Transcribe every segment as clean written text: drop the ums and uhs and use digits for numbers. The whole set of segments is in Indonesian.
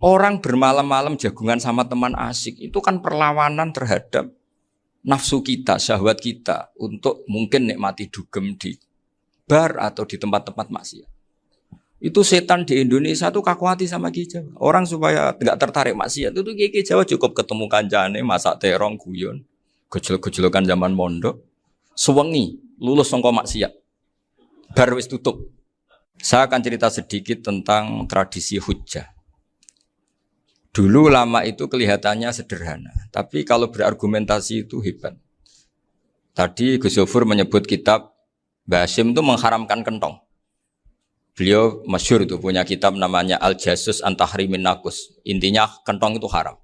Orang bermalam-malam jagungan sama teman asik itu kan perlawanan terhadap nafsu kita, syahwat kita untuk mungkin nikmati dugem di bar atau di tempat-tempat maksiat. Itu setan di Indonesia tuh kaku hati sama Ki Jawa. Orang supaya tidak tertarik maksiat itu Ki Jawa cukup ketemu kancane masak terong guyon, gejol-gejolokan zaman mondok, sewengi lulus sangka maksiat. Bar wis tutup. Saya akan cerita sedikit tentang tradisi hujjah. Dulu ulama itu kelihatannya sederhana, tapi kalau berargumentasi itu hebat. Tadi Gus Yofur menyebut kitab Mbah Hasyim itu mengharamkan kentong. Beliau masyhur itu punya kitab namanya Al-Jasus an Tahrimin Nakus. Intinya kentong itu haram.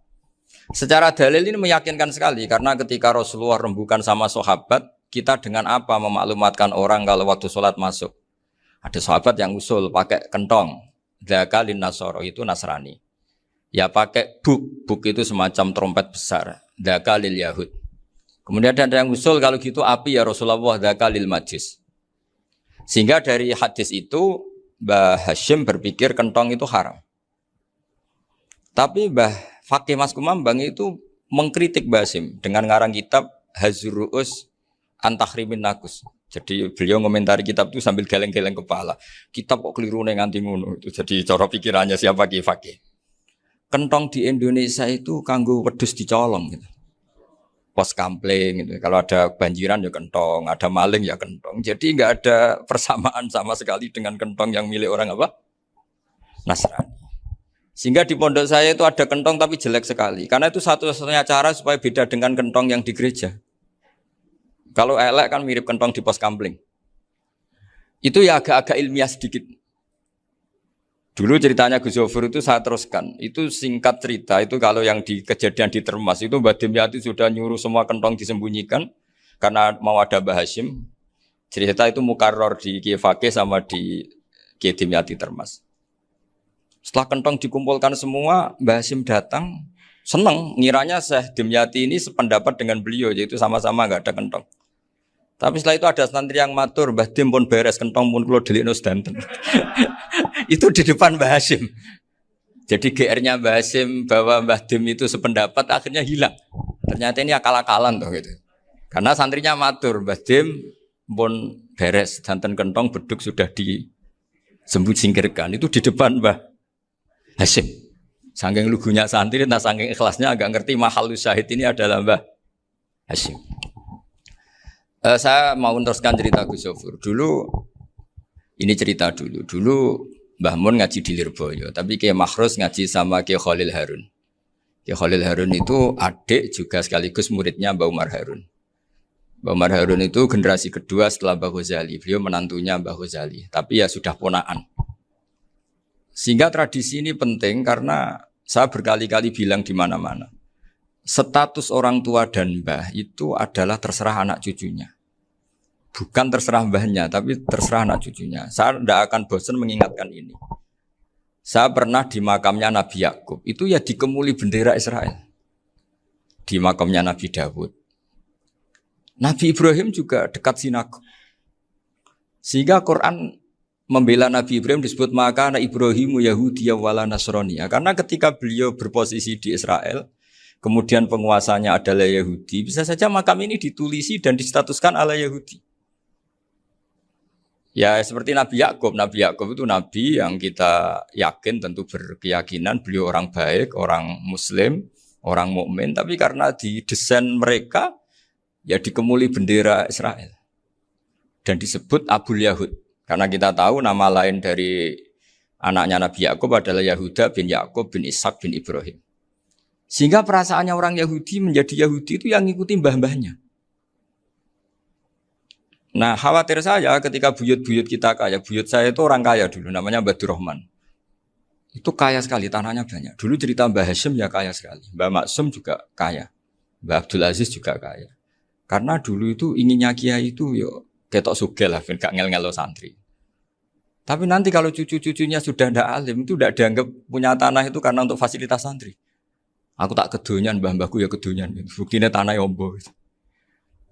Secara dalil ini meyakinkan sekali karena ketika Rasulullah rembukan sama sahabat, kita dengan apa memaklumatkan orang kalau waktu sholat masuk? Ada sahabat yang usul pakai kentong. Dzaka lin Nasara itu Nasrani. Ya pakai buk itu semacam trompet besar. Dzaka lil Yahud. Kemudian ada yang usul kalau gitu api ya Rasulullah dzaka lil Majus. Sehingga dari hadis itu Mbah Hasyim berpikir kentong itu haram. Tapi Mbah Fakih Mas Kumambang itu mengkritik Mbah Hasyim dengan ngarang kitab Hazru'us Antahrimin Nakus. Jadi beliau komentari kitab itu sambil geleng-geleng kepala. Kitab kok keliru nganti ngono itu. Jadi cara pikirannya siapa Ki Fakih. Kentong di Indonesia itu kanggo wedhus dicolong gitu. Pos kampling gitu. Kalau ada banjiran ya kentong, ada maling ya kentong. Jadi enggak ada persamaan sama sekali dengan kentong yang milik orang apa? Nasrani. Sehingga di pondok saya itu ada kentong tapi jelek sekali. Karena itu satu-satunya cara supaya beda dengan kentong yang di gereja. Kalau elek kan mirip kentong di pos kampling. Itu ya agak-agak ilmiah sedikit. Dulu ceritanya Gus Yofur itu saya teruskan. Itu singkat cerita, itu kalau yang di kejadian di Termas itu Mbah Dimyati sudah nyuruh semua kentong disembunyikan karena mau ada Mbah Hasyim. Cerita itu mukarrar di Kiai Fakih sama di Kiai Dimyati Termas. Setelah kentong dikumpulkan semua, Mbah Hasyim datang, senang, ngiranya Syekh Dimyati ini sependapat dengan beliau, yaitu sama-sama enggak ada kentong. Tapi setelah itu ada santri yang matur, Mbah Dim pun beres kentong pun kula delikno sedanten. Itu di depan Mbah Hasyim. Jadi GR-nya Mbah Hasyim bahwa Mbah Dim itu sependapat akhirnya hilang. Ternyata ini akal-akalan toh gitu. Karena santrinya matur, Mbah Dim pun beres sedanten kentong beduk sudah disingkirkan. Itu di depan Mbah Hasyim. Saking lugunya santri, nah saking ikhlasnya agak ngerti mahalus syahid ini adalah Mbah Hasyim. Saya mau meneruskan cerita Gus Yofur. Dulu Mbah Mun ngaji di Lirboyo, tapi Kiai Makhrus ngaji sama Kiai Khalil Harun. Kiai Khalil Harun itu adik juga sekaligus muridnya Mbah Umar Harun. Mbah Umar Harun itu generasi kedua setelah Mbah Ghazali. Beliau menantunya Mbah Ghazali, tapi ya sudah ponaan. Sehingga tradisi ini penting karena saya berkali-kali bilang di mana-mana. Status orang tua dan mbah itu adalah terserah anak cucunya. Bukan terserah mbahnya, tapi terserah anak cucunya. Saya tidak akan bosan mengingatkan ini. Saya pernah di makamnya Nabi Yakub, itu ya dikemuli bendera Israel. Di makamnya Nabi Dawud. Nabi Ibrahim juga dekat sinagog. Sehingga Quran membela Nabi Ibrahim disebut maka anak Ibrahimu Yahudi wala Nasrani. Karena ketika beliau berposisi di Israel, kemudian penguasanya adalah Yahudi, bisa saja makam ini ditulisi dan distatuskan ala Yahudi. Ya seperti Nabi Yakub. Nabi Yakub itu nabi yang kita yakin tentu berkeyakinan beliau orang baik, orang muslim, orang mukmin, tapi karena di desain mereka ya dikemuli bendera Israel. Dan disebut Abul Yahud. Karena kita tahu nama lain dari anaknya Nabi Yakub adalah Yahuda bin Yakub bin Ishak bin Ibrahim. Sehingga perasaannya orang Yahudi menjadi Yahudi itu yang ngikuti mbah-mbahnya. Nah khawatir saya ketika buyut-buyut kita kaya. Buyut saya itu orang kaya dulu, namanya Badur Rahman. Itu kaya sekali, tanahnya banyak. Dulu cerita Mbah Hasyim ya kaya sekali. Mbah Maksum juga kaya. Mbah Abdul Aziz juga kaya. Karena dulu itu inginnya kiai itu yo ketok sugih lah, gak ngel-ngelo santri. Tapi nanti kalau cucu-cucunya sudah ndak alim, itu ndak dianggap punya tanah itu karena untuk fasilitas santri. Aku tak kedonyan, mbah-mbahku ya kedonyan. Buktinya tanah yombo.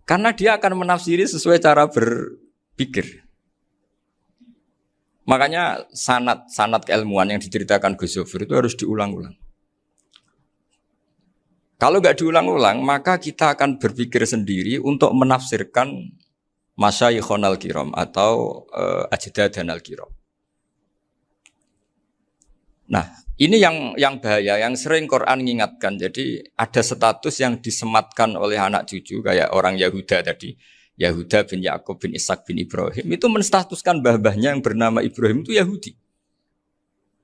Karena dia akan menafsiri sesuai cara berpikir. Makanya sanad keilmuan yang diceritakan Gus Zofir itu harus diulang-ulang. Kalau nggak diulang-ulang, maka kita akan berpikir sendiri untuk menafsirkan masyayikhon al-kiram atau ajdadan al-kiram. Nah, ini yang bahaya, yang sering Quran mengingatkan. Jadi ada status yang disematkan oleh anak cucu, kayak orang Yahuda tadi. Yahuda bin Yakub bin Ishak bin Ibrahim. Itu menstatuskan mbah-mbahnya yang bernama Ibrahim itu Yahudi.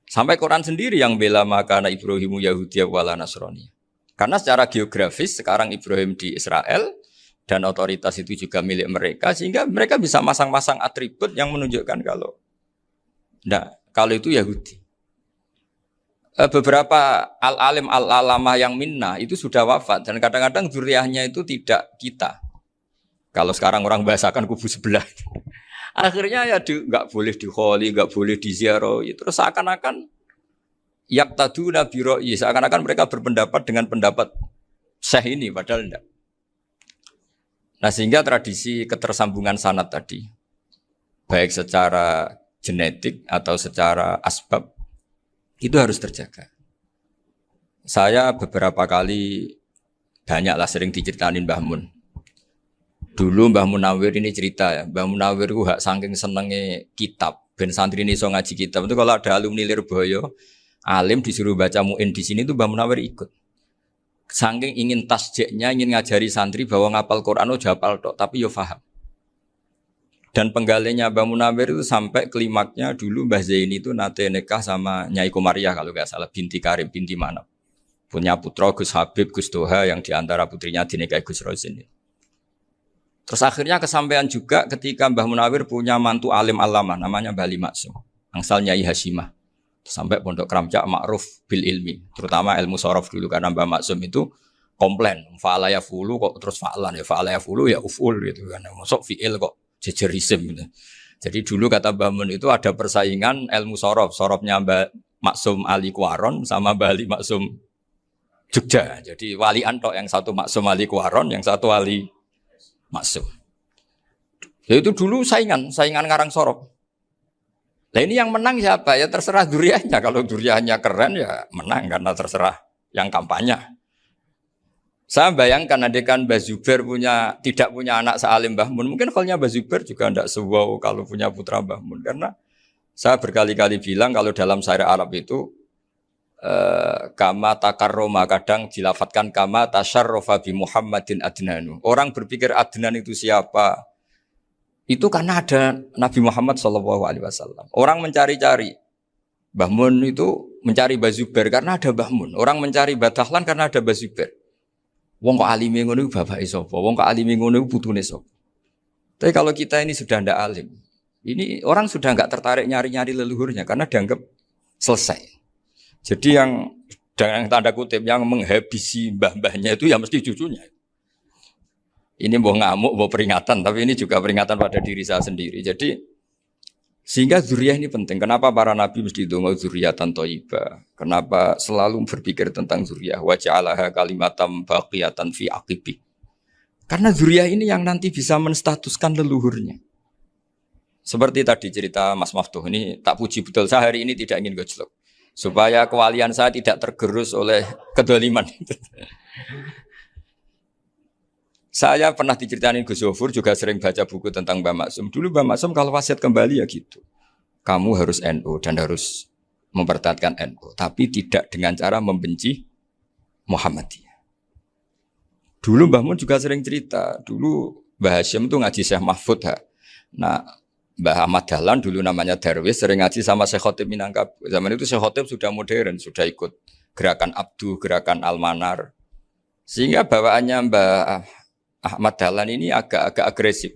Sampai Quran sendiri yang bela makana Ibrahimu Yahudi wala Nasrani. Karena secara geografis sekarang Ibrahim di Israel dan otoritas itu juga milik mereka, sehingga mereka bisa masang-masang atribut yang menunjukkan kalau itu Yahudi. Beberapa al-alim al-alamah yang minnah itu sudah wafat dan kadang-kadang zuriyahnya itu tidak kita. Kalau sekarang orang bahasakan kubu sebelah. Akhirnya ya nggak boleh dikholi, nggak boleh diziarahi. Terus seakan-akan yaqtaduna bi ra'yi, seakan-akan mereka berpendapat dengan pendapat syekh ini, padahal enggak. Nah, sehingga tradisi ketersambungan sanad tadi, baik secara genetik atau secara asbab, itu harus terjaga. Saya beberapa kali banyaklah sering diceritain Mbah Mun. Dulu Mbah Munawir ini cerita ya, Mbah Munawir itu saking senenge kitab, ben santri ini so ngaji kitab. Itu kalau ada alumni Lirboyo, alim disuruh baca mu'in di sini itu Mbah Munawir ikut. Saking ingin tasjeknya, ingin ngajari santri bahwa ngapal Quran itu hafal tok, tapi yo paham. Dan penggalinya Mbah Munawir itu sampai klimaknya dulu Mbah Zaini itu nate nikah sama Nyai Komariah kalau nggak salah, binti Karim, binti Manap. Punya putra Gus Habib, Gus Doha yang diantara putrinya dinikahi Gus Rozin. Terus akhirnya kesampaian juga ketika Mbah Munawir punya mantu alim alama namanya Mbah Ali Maksum, angsal Nyai Hasyimah. Sampai Pondok Kramjak ma'ruf bil ilmi, terutama ilmu sorof dulu karena Mbah Maksum itu komplain, fa'ala ya fulu kok terus fa'lan ya fa'ala ya fulu ya uful gitu kan. Masuk fi'il kok jejer isim gitu. Jadi dulu kata Mbah Mun itu ada persaingan ilmu sorof, sorofnya Mbah Maksum Ali Kuaron sama Mbah Ali Maksum Jogja. Jadi walian tok, yang satu Maksum Ali Kuaron, yang satu Ali Maksum. Ya itu dulu saingan ngarang sorok. Nah ini yang menang siapa? Ya terserah duriannya. Kalau duriannya keren ya menang karena terserah yang kampanye. Saya bayangkan adekan Mbah Zubair tidak punya anak sealim Mbah Mun, mungkin kalau Mbah Zubair juga tidak sewow kalau punya putra Mbah Mun. Karena saya berkali-kali bilang kalau dalam syair Arab itu kama takarroma, kadang dilafatkan kama tasyarrofa bi Muhammadin adnanu. Orang berpikir Adnan itu siapa? Itu karena ada Nabi Muhammad SAW. Orang mencari-cari Mbah Mun itu mencari Mbah Zubair karena ada Mbah Mun. Orang mencari Mbah Dahlan karena ada Mbah Zubair. Wong kok alime ngono bapake sapa? Wong kok alime ngono putune sapa? Tapi kalau kita ini sudah ndak alim, ini orang sudah enggak tertarik nyari-nyari leluhurnya karena dianggap selesai. Jadi yang dengan tanda kutip yang menghabisi mbah-mbahnya itu ya mesti cucunya. Ini mau ngamuk, mau peringatan, tapi ini juga peringatan pada diri saya sendiri. Jadi sehingga zuriyah ini penting. Kenapa para nabi mesti donga zuriyatan thayyibah? Kenapa selalu berpikir tentang zuriyah? Wa ja'alaha kalimatam baqiyatan fi aqibi. Karena zuriyah ini yang nanti bisa menstatuskan leluhurnya. Seperti tadi cerita Mas Maftuh, ini tak puji betul, saya hari ini tidak ingin gojlok. Supaya kewalian saya tidak tergerus oleh kedoliman. Saya pernah diceritain Gus Zofur, juga sering baca buku tentang Mbah Maksum. Dulu Mbah Maksum kalau wasiat kembali ya gitu. Kamu harus NU dan harus mempertahankan NU. Tapi tidak dengan cara membenci Muhammadiyah. Dulu Mbah Mun juga sering cerita. Dulu Mbah Hasyim itu ngaji Syekh Mahfud. Nah, Mbah Ahmad Dahlan dulu namanya Darwis sering ngaji sama Syekh Khotib Minangkabau. Zaman itu Syekh Khotib sudah modern, sudah ikut gerakan Abdu, gerakan Almanar. Sehingga bawaannya Mbah Ahmad Dahlan ini agak agresif.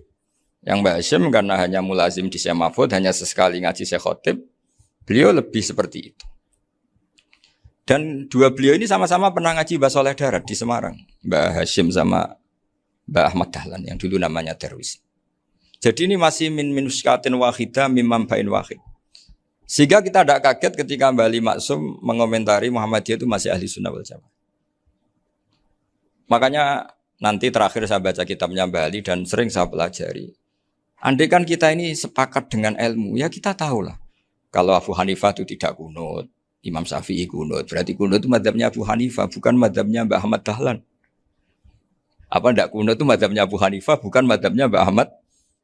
Yang Mbah Hasyim karena hanya mulazim di Syekh Mahfud, hanya sesekali ngaji Syekh Khotib, beliau lebih seperti itu. Dan dua beliau ini sama-sama pernah ngaji Mbah Soleh Darat di Semarang. Mbah Hasyim sama Mbah Ahmad Dahlan yang dulu namanya Darwis. Jadi ini masih min minuskatin wahidah mimam bain wahid. Sehingga kita tidak kaget ketika Mbah Ali Maksum mengomentari Muhammadiyah itu masih ahli sunnah wal jamaah. Makanya nanti terakhir saya baca kitabnya Mbah Ali dan sering saya pelajari. Andai kan kita ini sepakat dengan ilmu, ya kita tahulah Kalau Abu Hanifah itu tidak kunut, Imam Syafi'i kunut. Berarti kunut itu mazhabnya Abu Hanifah, bukan mazhabnya Mbah Ahmad Dahlan. Apa ndak kunut itu mazhabnya Abu Hanifah, bukan mazhabnya Mbah Ahmad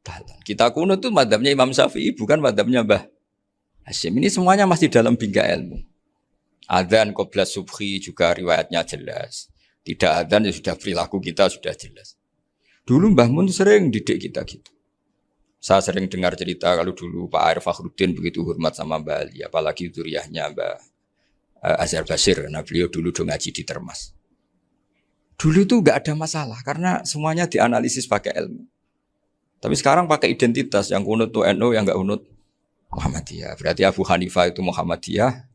Dahlan. Kita kunut itu mazhabnya Imam Syafi'i, bukan mazhabnya Mbah Hasyim. Ini semuanya masih dalam bingkai ilmu. Adzan qobla subhi juga riwayatnya jelas. Tidak adzan ya sudah perilaku kita sudah jelas. Dulu Mbah Mun sering didik kita gitu. Saya sering dengar cerita kalau dulu Pak Arif Fakhruddin begitu hormat sama Mbah Ali, apalagi zuriyahnya Mbah Azhar Basir, karena beliau dulu do ngaji di Termas. Dulu itu enggak ada masalah karena semuanya dianalisis pakai ilmu. Tapi sekarang pakai identitas, yang kunut itu NU, yang enggak kunut Muhammadiyah. Berarti Abu Hanifah itu Muhammadiyah,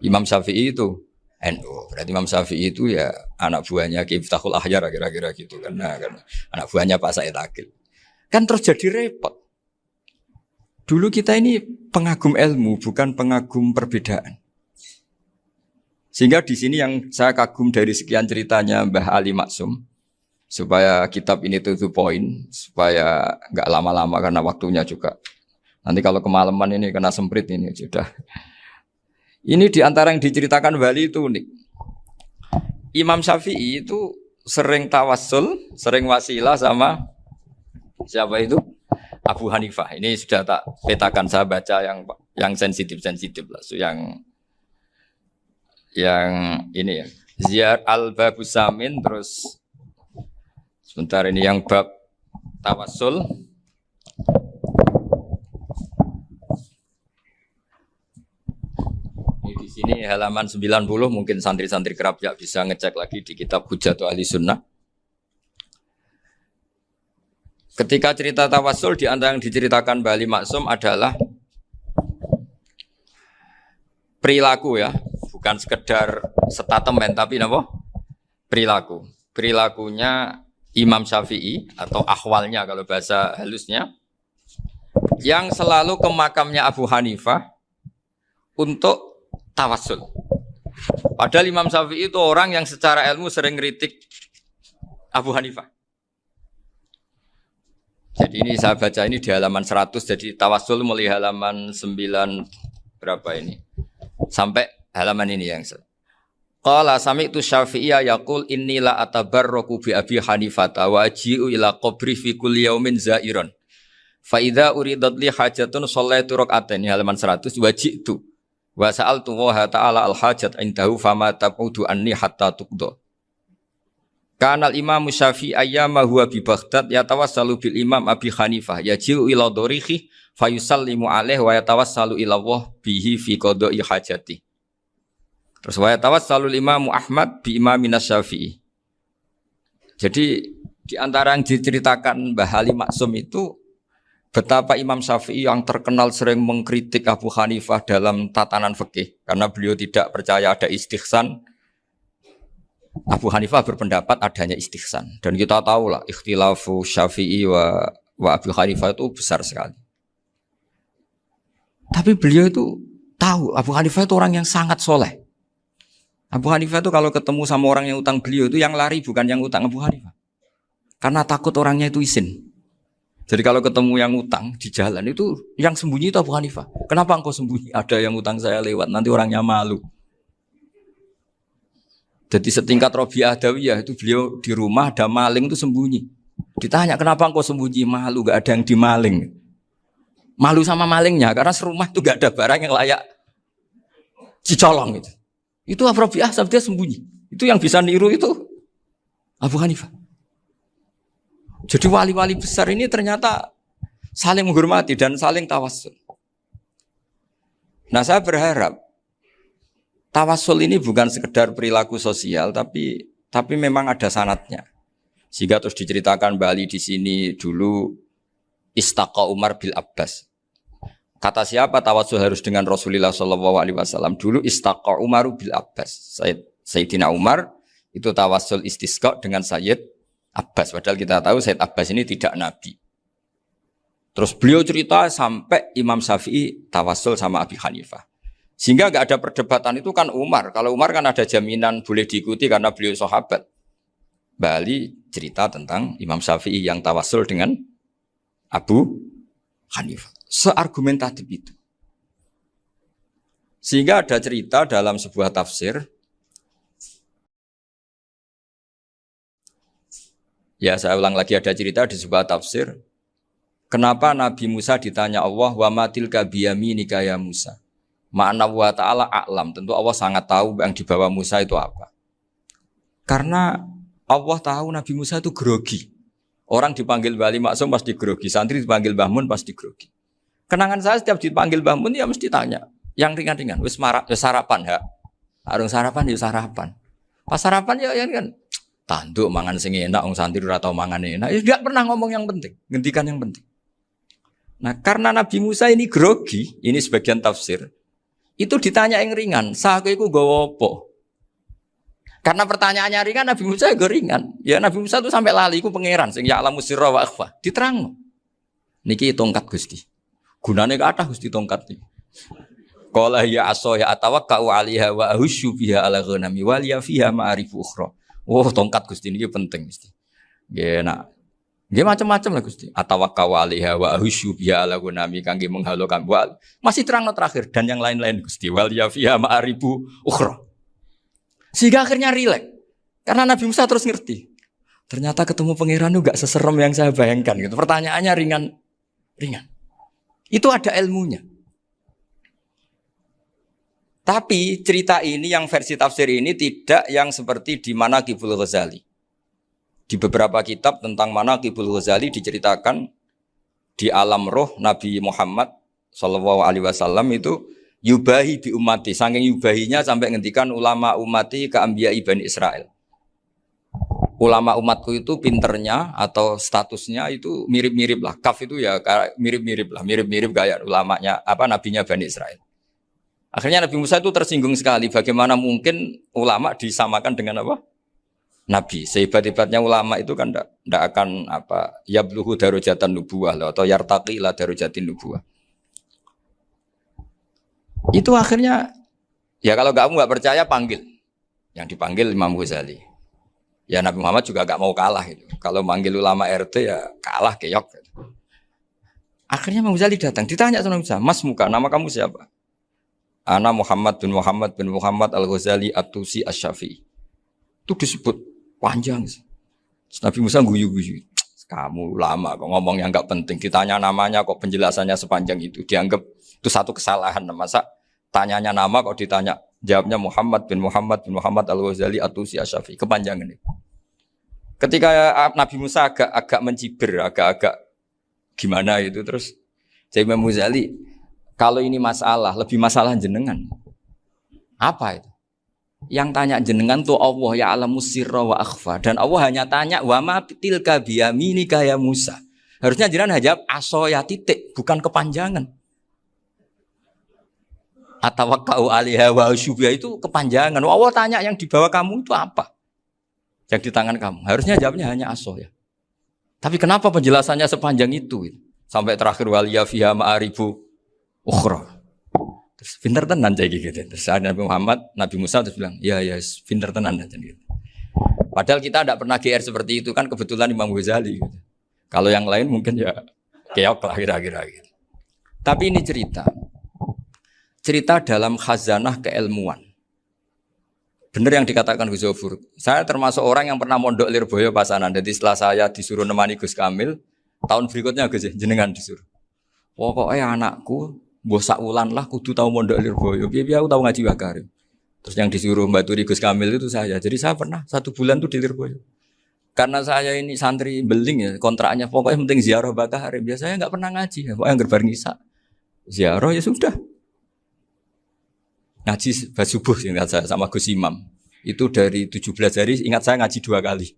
Imam Syafi'i itu NU. Berarti Imam Syafi'i itu ya anak buahnya Ki Miftahul Ahyar kira-kira gitu karena anak buahnya Pak Said Akil. Kan terus jadi repot. Dulu kita ini pengagum ilmu, bukan pengagum perbedaan. Sehingga di sini yang saya kagum dari sekian ceritanya Mbah Ali Maksum, supaya kitab ini to the point, supaya nggak lama-lama karena waktunya juga. Nanti kalau kemalaman ini kena semprit ini sudah. Ini diantara yang diceritakan Bali itu unik. Imam Syafi'i itu sering tawassul, sering wasilah sama siapa itu? Abu Hanifah. Ini sudah tak petakan, saya baca yang sensitif lah. So, yang ini ya. Ziyar al-Babus Samin, terus sebentar ini yang bab tawassul. Di sini halaman 90, mungkin santri-santri kerap ya bisa ngecek lagi di kitab Hujjatul Ahli Sunnah. Ketika cerita tawassul, di antara yang diceritakan Mbah Ali Maksum adalah perilaku ya, bukan sekedar statement tapi apa? Perilaku. Perilakunya Imam Syafi'i atau ahwalnya kalau bahasa halusnya, yang selalu ke makamnya Abu Hanifah untuk tawassul. Padahal Imam Syafi'i itu orang yang secara ilmu sering ngeritik Abu Hanifah. Jadi ini saya baca ini di halaman 100, jadi tawassul mulai halaman 9 berapa ini? Sampai halaman ini yang Qala sami'tu Syafi'iyya yaqul inni la atabarraku bi Abi Hanifah wa aji'u ila qabri fi kulli yaumin za'iran. Fa idza uridat li hajatun shallaitu rak'atain halaman 100 waji'tu wa sa'altu wa ta'ala al hajat indahu fama taqudu anni hatta tuqda. Kanal Imam Syafi'i ayyama huwa bi Baghdad yatawassalu bil Imam Abi Hanifah yaji'u ila dorihi fayusallimu alaihi wa yatawassalu ila Allah bihi fi qada'i hajati. Terus wa yatawassalu Imam Ahmad bi Imamin Syafi'i. Jadi di antara yang diceritakan Mbah Ali Maksum itu betapa Imam Syafi'i yang terkenal sering mengkritik Abu Hanifah dalam tatanan fikih karena beliau tidak percaya ada istihsan. Abu Hanifah berpendapat adanya istihsan dan kita tahu lah ikhtilafu Syafi'i wa Abu Hanifah itu besar sekali. Tapi beliau itu tahu Abu Hanifah itu orang yang sangat soleh. Abu Hanifah itu kalau ketemu sama orang yang utang beliau itu yang lari bukan yang utang Abu Hanifah, karena takut orangnya itu izin. Jadi kalau ketemu yang utang di jalan itu yang sembunyi itu Abu Hanifah. Kenapa engkau sembunyi? Ada yang utang saya lewat, nanti orangnya malu. Jadi setingkat Robi'ah Adawiyah itu beliau di rumah ada maling itu sembunyi. Ditanya kenapa engkau sembunyi? Malu, gak ada yang dimaling. Malu sama malingnya karena serumah itu gak ada barang yang layak dicolong gitu. Itu Robi'ah dia sembunyi. Itu yang bisa niru itu Abu Hanifah. Jadi wali-wali besar ini ternyata saling menghormati dan saling tawassul. Nah saya berharap tawassul ini bukan sekedar perilaku sosial, tapi memang ada sanadnya. Sehingga terus diceritakan Bali di sini dulu istaqa Umar bil Abbas. Kata siapa tawassul harus dengan Rasulullah SAW? Dulu istaqa Umar bil Abbas. Sayyidina Umar itu tawassul istisqa dengan Sayyid Abbas. Padahal kita tahu Sayyid Abbas ini tidak nabi. Terus beliau cerita sampai Imam Syafi'i tawassul sama Abi Hanifah. Sehingga enggak ada perdebatan itu kan Umar. Kalau Umar kan ada jaminan boleh diikuti karena beliau sahabat. Bali cerita tentang Imam Syafi'i yang tawassul dengan Abu Hanifah. Seargumentatif itu. Sehingga ada cerita dalam sebuah tafsir. Ya saya ulang lagi, ada cerita di sebuah tafsir. Kenapa Nabi Musa ditanya Allah, wa matilka biyaminika ya Musa. Ma'ana wa ta'ala a'lam. Tentu Allah sangat tahu yang dibawa Musa itu apa. Karena Allah tahu Nabi Musa itu grogi. Orang dipanggil Wali Maksum pasti grogi. Santri dipanggil Mbah Mun pasti grogi. Kenangan saya setiap dipanggil Mbah Mun ya mesti tanya. Yang ringan-ringan. Wis sarapan ya. Arung sarapan ya sarapan. Pas sarapan ya kan. Tanduk mangan sing enak. Orang santri ora tau mangan enak. Ya tidak pernah ngomong yang penting. Ngendikan yang penting. Nah karena Nabi Musa ini grogi. Ini sebagian tafsir. Itu ditanya yang ringan. Sake iku nggawa apa? Karena pertanyaannya ringan, Nabi Musa juga ringan. Ya Nabi Musa itu sampai lali, itu pangeran. Sing ya'lamu sirra wa akhfa. Diterang. Niki tongkat Gusti. Gunane kathah Gusti tongkat iki. Qala ya aso ya atawakkau 'alaiha wa ahusyu biha 'ala ghanami wa liya fiha ma'arifu ukhra. Oh, tongkat Gusti niki penting Gusti. Nggih nak. Nggih macam-macam lah Gusti. Atawakkau 'alaiha wa ahusyu biha 'ala ghanami kangge menghalokan. Masih terang terakhir dan yang lain-lain Gusti. Wa liya fiha ma'arifu ukhra. Sehingga akhirnya rileks. Karena Nabi Musa terus ngerti. Ternyata ketemu pangeran itu gak seserem yang saya bayangkan. Gitu. Pertanyaannya ringan. Itu ada ilmunya. Tapi cerita ini yang versi tafsir ini tidak yang seperti di Manaqibul Ghazali. Di beberapa kitab tentang Manaqibul Ghazali diceritakan di alam roh Nabi Muhammad SAW itu yubahi bi umati, saking yubahinya sampai ngendikan ulama umati ke anbiya Bani Israel. Ulama umatku itu pinternya atau statusnya itu mirip-mirip lah. Kaf itu ya mirip-mirip lah, mirip-mirip kayak ulamanya nabinya Bani Israel. Akhirnya Nabi Musa itu tersinggung sekali. Bagaimana mungkin ulama disamakan dengan apa? Nabi. Sehebat-hebatnya ulama itu kan tidak akan yabluhu darajatan nubuwah atau yartaqi ila darajatin nubuwah. Itu akhirnya, ya kalau kamu nggak percaya panggil. Yang dipanggil Imam Ghazali. Ya Nabi Muhammad juga nggak mau kalah. Gitu. Kalau manggil ulama RT ya kalah keok. Gitu. Akhirnya Imam Ghazali datang. Ditanya sama Musa, Mas Muka, nama kamu siapa? Ana Muhammad bin Muhammad Al-Ghazali At-Tusi Asy-Syafi'i. Itu disebut panjang. Nabi Musa guyu-guyu. Kamu ulama kok ngomong yang nggak penting. Ditanya namanya kok penjelasannya sepanjang itu. Dianggap itu satu kesalahan. Masa tanyanya nama kok ditanya jawabnya Muhammad bin Muhammad Al-Ghazali At-Tusi Asy-Syafi'i. Kepanjangan itu. Ketika Nabi Musa agak mencibir, agak gimana itu terus saya Imam Ghazali, kalau ini masalah, lebih masalah jenengan. Apa itu? Yang tanya jenengan tuh Allah ya alamus sirra wa akhfa, dan Allah hanya tanya wa ma tilka biyaminika ya Musa. Harusnya jenengan jawab aso ya titik, bukan kepanjangan. Atawakkau 'alaiha wa usybiha itu kepanjangan. Allah tanya yang di bawah kamu itu apa? Yang di tangan kamu. Harusnya jawabnya hanya aso ya. Tapi kenapa penjelasannya sepanjang itu? Sampai terakhir waliya fiha ma'aribu ukhra. Terus pinter tenan kayak gitu. Terus ada Nabi Musa terus bilang, ya pinter tenan aja gitu. Padahal kita tidak pernah GR seperti itu kan, kebetulan Imam Ghazali gitu. Kalau yang lain mungkin ya keok lah kira-kira gitu. Tapi ini cerita dalam khazanah keilmuan. Benar yang dikatakan Gus Zofur. Saya termasuk orang yang pernah mondok Lirboyo Pasanan. Jadi setelah saya disuruh nemani Gus Kamil, tahun berikutnya Gus jenengan disuruh. Pokoknya anakku bosak ulan lah kudu tahu mondok Lirboyo. Biar aku tahu ngaji Wakarim. Terus yang disuruh Mbak Turi Gus Kamil itu saya. Jadi saya pernah 1 bulan tuh di Lirboyo. Karena saya ini santri beling ya, kontraknya pokoknya penting ziarah Bakarim. Biasanya nggak pernah ngaji. Pokoknya gerbar ngisa. Ziarah ya sudah. Ngaji subuh ingat saya sama Gus Imam. Itu dari 17 hari ingat saya ngaji 2 kali.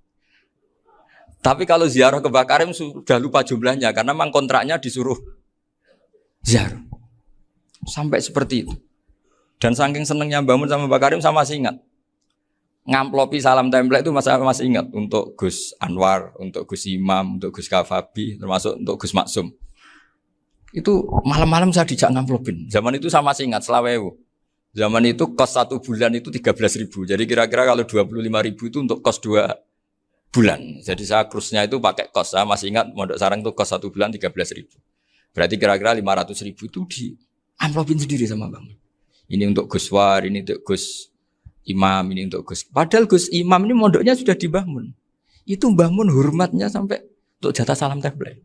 Tapi kalau ziarah ke Bakarim sudah lupa jumlahnya karena memang kontraknya disuruh ziarah. Sampai seperti itu. Dan saking senengnya bangun sama Bakarim saya masih ingat. Ngamplopi salam template itu masih ingat untuk Gus Anwar, untuk Gus Imam, untuk Gus Kafabi, termasuk untuk Gus Maksum. Itu malam-malam saya dijak ngamplopin. Zaman itu saya masih ingat selawewu. Zaman itu kos 1 bulan itu 13.000. Jadi kira-kira kalau 25.000 itu untuk kos 2 bulan. Jadi saya krusnya itu pakai kos. Saya masih ingat Mondok Sarang itu kos 1 bulan 13.000. Berarti kira-kira 500.000 itu di amplopin sendiri sama Bang. Ini untuk Gus War, ini untuk Gus Imam, ini untuk Gus. Padahal Gus Imam ini mondoknya sudah di Mbah Mun. Itu Mbah Mun hormatnya sampai untuk jatah salam tabligh.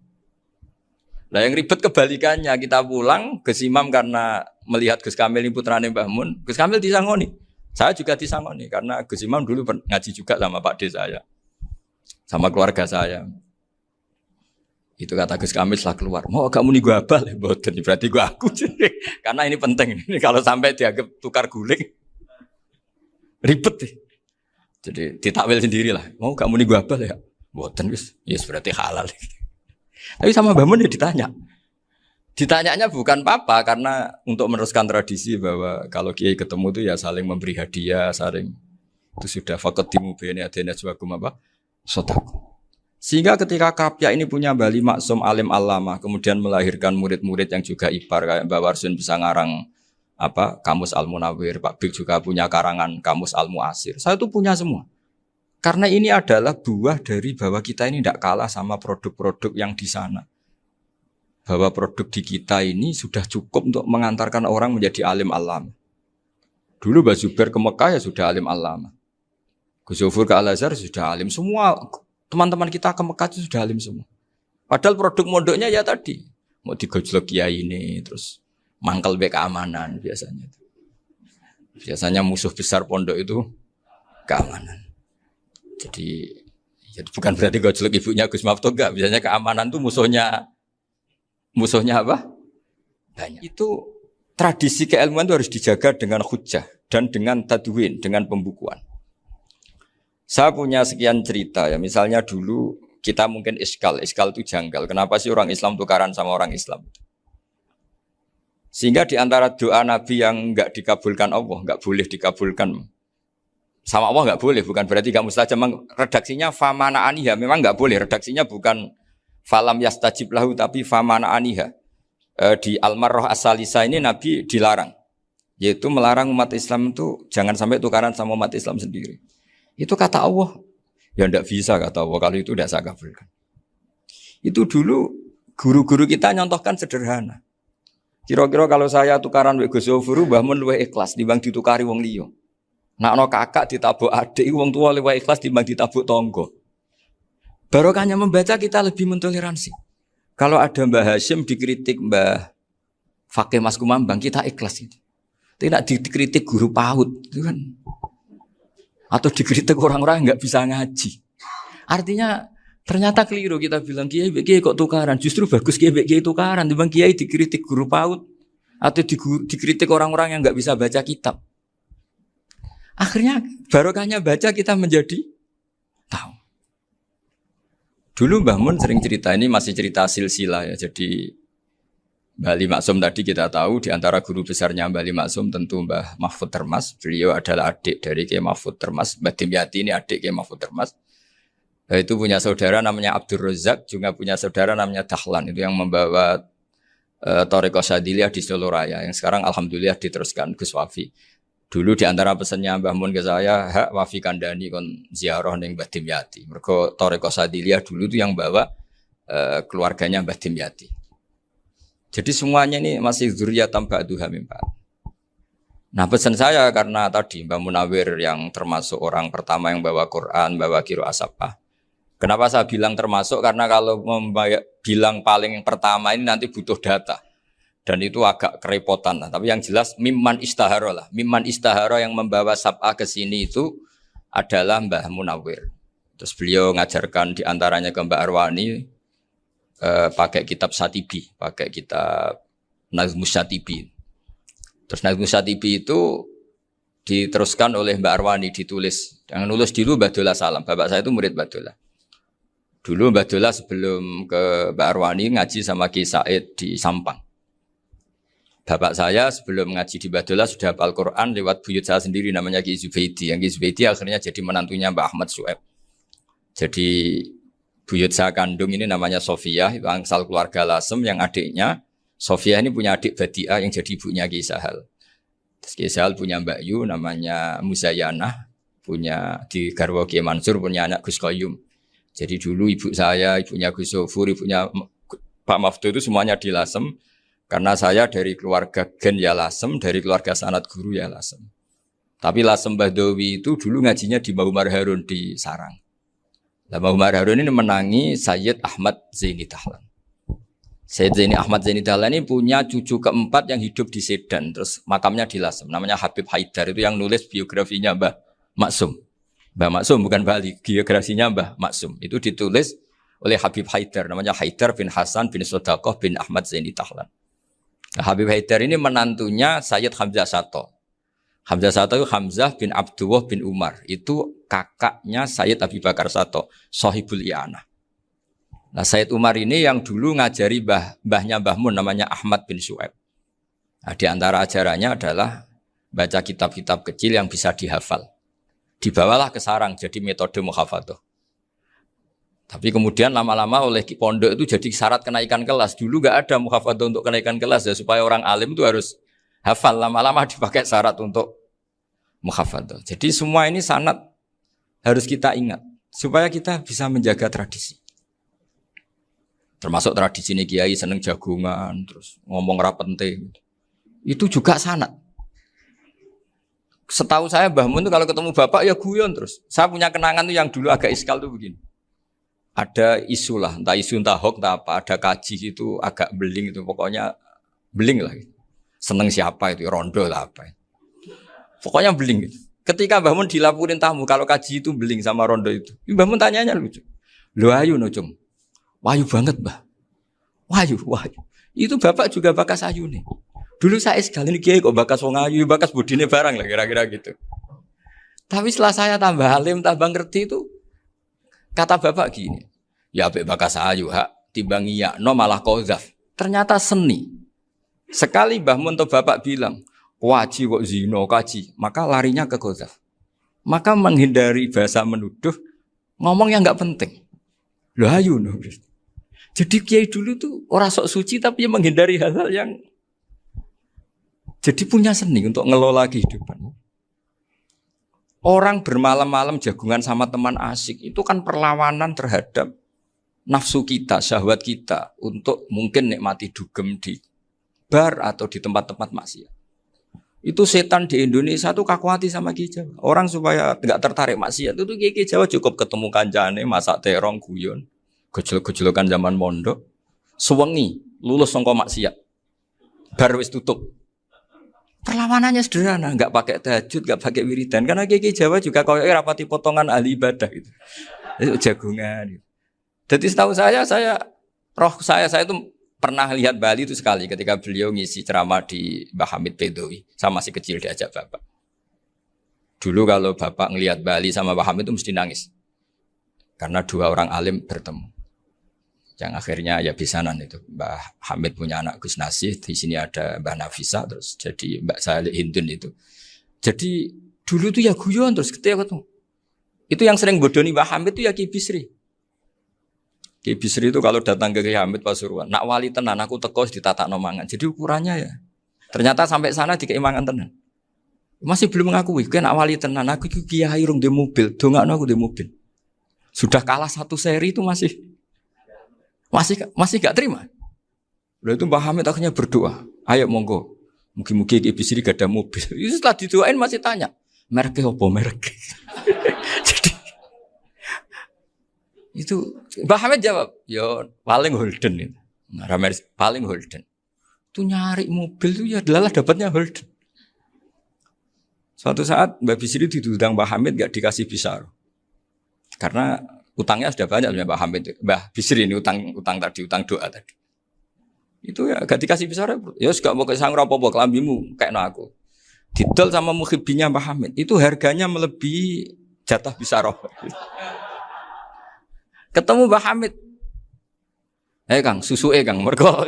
Lah yang ribet kebalikannya, kita pulang Gus Imam karena melihat Gus Kamil ini putrane Mbah Mun, Gus Kamil disangoni. Saya juga disangoni karena Gus Imam dulu ngaji juga sama Pak D saya. Sama keluarga saya. Itu kata Gus Kamil setelah keluar, mau kamu nih gue abal ya, boten berarti gue aku. Karena ini penting, ini kalau sampai dianggap tukar guling, ribet deh. Jadi ditakwil sendiri lah, mau kamu nih gue abal ya, boten wis, yes berarti halal. Tapi sama Mbah Mun ya ditanya. Ditanyanya bukan apa, karena untuk meneruskan tradisi bahwa kalau kiai ketemu itu ya saling memberi hadiah, saling itu sudah faqaddimu baina adena juakum apa? Sotaku. Sehingga ketika Kapya ini punya Bali Maksum alim alama, kemudian melahirkan murid-murid yang juga ibar kayak Mbak Warsun bisa ngarang apa Kamus Al Munawir, Pak Bik juga punya karangan Kamus Al Muasir. Saya tuh punya semua. Karena ini adalah buah dari bahwa kita ini tidak kalah sama produk-produk yang di sana. Bahwa produk di kita ini sudah cukup untuk mengantarkan orang menjadi alim alama. Dulu Mbak Zubair ke Mekah ya sudah alim alama. Gus Zufur ke Al Azhar sudah alim semua. Teman-teman kita ke Mekah itu sudah alim semua. Padahal produk mondoknya ya tadi. Mau digojlok kiai ini, terus mangkel be keamanan biasanya. Biasanya musuh besar pondok itu keamanan. Jadi bukan berarti gojlok ibunya Gus Maftuh enggak. Biasanya keamanan itu musuhnya apa? Banyak. Itu tradisi keilmuan itu harus dijaga dengan hujjah dan dengan tadwin, dengan pembukuan. Saya punya sekian cerita ya, misalnya dulu kita mungkin iskal itu janggal. Kenapa sih orang Islam tukaran sama orang Islam? Sehingga di antara doa Nabi yang enggak dikabulkan Allah, enggak boleh dikabulkan sama Allah enggak boleh, bukan berarti enggak mustajab. Redaksinya famana aniha, memang enggak boleh. Redaksinya bukan falam yastajib lahu tapi famana aniha. Di Al-Marrah As-Salisa ini Nabi dilarang, yaitu melarang umat Islam itu jangan sampai tukaran sama umat Islam sendiri. Itu kata Allah, ya tidak bisa kata Allah, kalau itu tidak saya kabulkan. Itu dulu guru-guru kita nyontohkan sederhana. Kira-kira kalau saya tukaran wek Gus Zofuru, Mbah Mun luwih ikhlas dibanding ditukari wong liya. Nak ana kakak ditabuk adik, wong tua luwih ikhlas dibanding ditabuk tangga. Barokahnya membaca kita lebih mentoleransi. Kalau ada Mbah Hashim dikritik Mbah Fakih Mas Kumambang, kita ikhlas itu. Tidak dikritik guru PAUD, itu kan. Atau dikritik orang-orang yang nggak bisa ngaji. Artinya ternyata keliru kita bilang kiai kok tukaran. Justru bagus kiai tukaran. Dibanding kiai dikritik guru PAUD atau dikritik orang-orang yang nggak bisa baca kitab. Akhirnya barokahnya baca kita menjadi tahu. Dulu Mbah Mun sering cerita, ini masih cerita silsilah ya. Jadi Mbah Ali Maksum tadi kita tahu di antara guru besarnya Mbah Ali Maksum tentu Mbah Mahfud Termas. Beliau adalah adik dari Kiai Mahfud Termas. Mbah Dimyati ini adik Kiai Mahfud Termas. Itu punya saudara namanya Abdul Razak, juga punya saudara namanya Dahlan. Itu yang membawa Thariqah Syadziliyah di Solo Raya. Yang sekarang alhamdulillah diteruskan Gus Wafi. Dulu di antara pesannya Mbah Mun ke saya, hak Wafi kandani kon ziarah ning Mbah Dimyati. Mergo Thariqah Syadziliyah dulu itu yang bawa keluarganya Mbah Dimyati. Jadi semuanya ini masih dzurriyyatan ba'duha min ba'd. Nah pesan saya karena tadi Mbah Munawir yang termasuk orang pertama yang bawa Quran, bawa Qiraah Sab'ah. Kenapa saya bilang termasuk? Karena kalau bilang paling pertama ini nanti butuh data. Dan itu agak kerepotan lah. Tapi yang jelas mimman istahara lah. Mimman istahara yang membawa Sab'ah ke sini itu adalah Mbah Munawir. Terus beliau ngajarkan diantaranya ke Mbak Arwani, pakai kitab Satibi, pakai kitab Nazmus Satibi. Terus Nazmus Satibi itu diteruskan oleh Mbak Arwani, ditulis. Yang nulis dulu Mbak Dola Salam. Bapak saya itu murid Mbak Dola. Dulu Mbak Dola sebelum ke Mbak Arwani ngaji sama Ki Said di Sampang. Bapak saya sebelum ngaji di Mbak Dola sudah hafal Quran lewat buyut saya sendiri namanya Ki Zubaidi. Yang Ki Zubaidi akhirnya jadi menantunya Mbak Ahmad Su'eb. Jadi buyut saya kandung ini namanya Sofiyah, itu angsal keluarga Lasem yang adiknya. Sofiyah ini punya adik Badi'ah yang jadi ibunya Ki Sahal. Terus Ki Sahal punya Mbak Yu namanya Muzayanah, punya di Garwa Ki Mansur punya anak Gus Qayyum. Jadi dulu ibu saya, ibunya Gus Sofur, ibunya Pak Maftu itu semuanya di Lasem. Karena saya dari keluarga Gen ya Lasem, dari keluarga sanad guru ya Lasem. Tapi Lasem Badawi itu dulu ngajinya di Mbah Umar Harun di Sarang. Nah, Mbah Umar Harun ini menangi Sayyid Ahmad Zaini Dahlan. Sayyid Zaini Ahmad Zaini Dahlan ini punya cucu keempat yang hidup di Sedan, terus makamnya di Lasem. Namanya Habib Haidar, itu yang nulis biografinya Mbah Maksum. Mbah Maksum bukan Bali, biografinya Mbah Maksum. Itu ditulis oleh Habib Haidar, namanya Haidar bin Hasan bin Sodaqoh bin Ahmad Zaini Dahlan. Nah, Habib Haidar ini menantunya Sayyid Hamzah Sato. Hamzah Sato itu Hamzah bin Abdullah bin Umar. Itu kakaknya Sayyid Abi Bakar Sato, Sohibul I'anah. Nah, Sayyid Umar ini yang dulu ngajari mbahnya Mbah Mun, namanya Ahmad bin Syuaib. Nah, di antara ajarannya adalah baca kitab-kitab kecil yang bisa dihafal. Dibawalah ke sarang, jadi metode muhafadzah. Tapi kemudian lama-lama oleh pondok itu jadi syarat kenaikan kelas. Dulu gak ada muhafadzah untuk kenaikan kelas ya, supaya orang alim itu harus hafal. Lama-lama dipakai syarat untuk muhafadzah. Jadi semua ini sanad harus kita ingat supaya kita bisa menjaga tradisi. Termasuk tradisi ini kiai seneng jagungan, terus ngomong ra penting. Itu juga sanad. Setahu saya Mbah Mun itu kalau ketemu bapak ya guyon terus. Saya punya kenangan tuh yang dulu agak iskal tuh begini. Ada isu lah, entah isu entah hoax entah apa, ada kaji itu agak beling itu, pokoknya beling lah. Seneng siapa itu, rondo lah apa. Pokoknya beling gitu. Ketika Mbah Mun dilaporin tamu kalau kaji itu beling sama rondo itu, Mbah Mun tanyanya lucu. Lho ayu no cung. Wahyu banget Mbah. Wahyu. Itu bapak juga bakas ayu nih. Dulu saya sekali ini kiai kok bakas wong ayu, bakas budine barang lah kira-kira gitu. Tapi setelah saya tambah alim, tambah ngerti itu, kata bapak gini, ya apik bakas ayu hak timbang iya no malah qadzaf. Ternyata seni. Sekali Mbah Mun atau bapak bilang, "Waji kok zina kaji," maka larinya ke qadzaf. Maka menghindari bahasa menuduh, ngomong yang enggak penting. Lho ayu no. Jadi kiai dulu tuh orang sok suci tapi menghindari hal-hal yang jadi punya seni untuk ngelola kehidupan. Orang bermalam-malam jagungan sama teman asik itu kan perlawanan terhadap nafsu kita, syahwat kita untuk mungkin nikmati dugem di bar atau di tempat-tempat maksiat. Itu setan di Indonesia tuh kakuati sama Ki Jawa. Orang supaya tidak tertarik maksiat itu Ki Jawa cukup ketemu kancane masak terong guyon, gejol-gejolokan zaman mondok, suwengi lulus sangka maksiat. Bar wis tutup. Perlawanannya sederhana, enggak pakai tahajud, enggak pakai wiridan. Karena Ki Jawa juga koyoke rapati potongan ahli ibadah gitu. Itu jagungan. Gitu. Jadi setahu saya itu pernah lihat Bali itu sekali ketika beliau ngisi ceramah di Mbah Hamid Bedowi. Saya masih kecil diajak bapak. Dulu kalau bapak ngelihat Bali sama Mbah Hamid itu mesti nangis. Karena dua orang alim bertemu. Yang akhirnya ya bisanan itu. Mbah Hamid punya anak Gus Nasih, di sini ada Mbah Nafisa, terus jadi Mbak Salih Hindun itu. Jadi dulu tuh ya guyon terus ketika ketemu. Itu yang sering bodoni Mbah Hamid itu ya Ki Bisri. Ki Bisri itu kalau datang ke Ki Hamid Pasuruan, nak wali tenan aku teko ditatakno mangan. Jadi ukurannya ya. Ternyata sampai sana dikei mangan tenan. Masih belum mengakui, kan nak wali tenan aku iki kiai rung di mobil, dongakno aku di mobil. Sudah kalah satu seri itu masih gak terima. Lalu itu Mbah Hamid akhirnya berdoa, ayo monggo, mungkin-mungkin Ki Bisri gak ada mobil. Itu setelah didoain masih tanya, mereknya apa merek? Jadi itu Mbah Hamid jawab, yo paling Holden itu, paling Holden. Itu nyari mobil itu ya adalah dapatnya Holden. Suatu saat Mbah Bisri diundang Mbah Hamid gak dikasih bisar, karena utangnya sudah banyak Mbah Hamid. Mbah Bisri ini utang doa tadi. Itu ya gak dikasih besar ya gak mau kesang apa-apa kelambimu kayak aku. Didol sama muhibbinya Mbah Hamid. Itu harganya melebihi jatah bisaroh. Ketemu Mbah Hamid. Kang, susuke Kang mergo.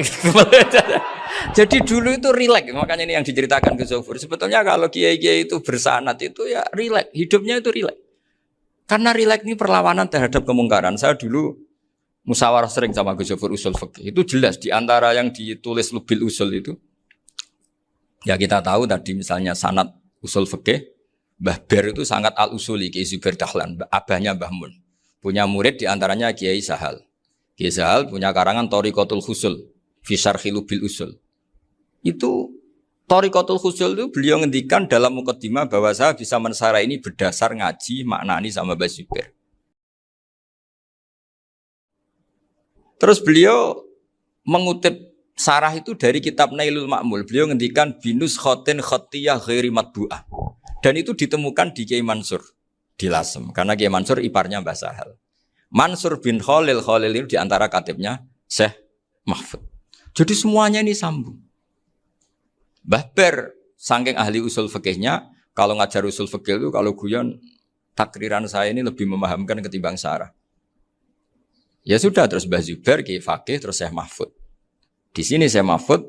Jadi dulu itu rileks, makanya ini yang diceritakan ke Zofur. Sebetulnya kalau kiai-kiai itu bersanad itu ya rileks, hidupnya itu rileks. Karena rileks ini perlawanan terhadap kemungkaran. Saya dulu musyawarah sering sama Gus Zofur usul fikih. Itu jelas di antara yang ditulis Lubil Usul itu. Ya kita tahu tadi misalnya sanad usul fikih, Mbah Ber itu sangat al-usuli Kiai Zubair Dahlan, abahnya Mbah Mun. Punya murid di antaranya Kiai Sahal. Kiai Sahal punya karangan Thariqatul Husul fi Syarhi Lubil Usul. Itu Thariqatul Khusyul itu beliau ngendikan dalam mukaddimah bahwa saya bisa mensarai ini berdasar ngaji maknani sama Mbah Zubair. Terus beliau mengutip sarah itu dari kitab Nailul Ma'mul. Beliau ngendikan binus khotin khotiyah ghairi matbu'ah. Dan itu ditemukan di Kiai Mansur di Lasem. Karena Kiai Mansur iparnya Mbah Sahal. Mansur bin Khalil itu diantara katibnya Syekh Mahfud. Jadi semuanya ini sambung. Mbah Ber, saking ahli usul fikihnya, kalau ngajar usul fikih itu kalau guyon takriran saya ini lebih memahamkan ketimbang sarah. Ya sudah, terus Mbah Zubair, Kiai Fakih, terus Syekh Mahfud. Di sini Syekh Mahfud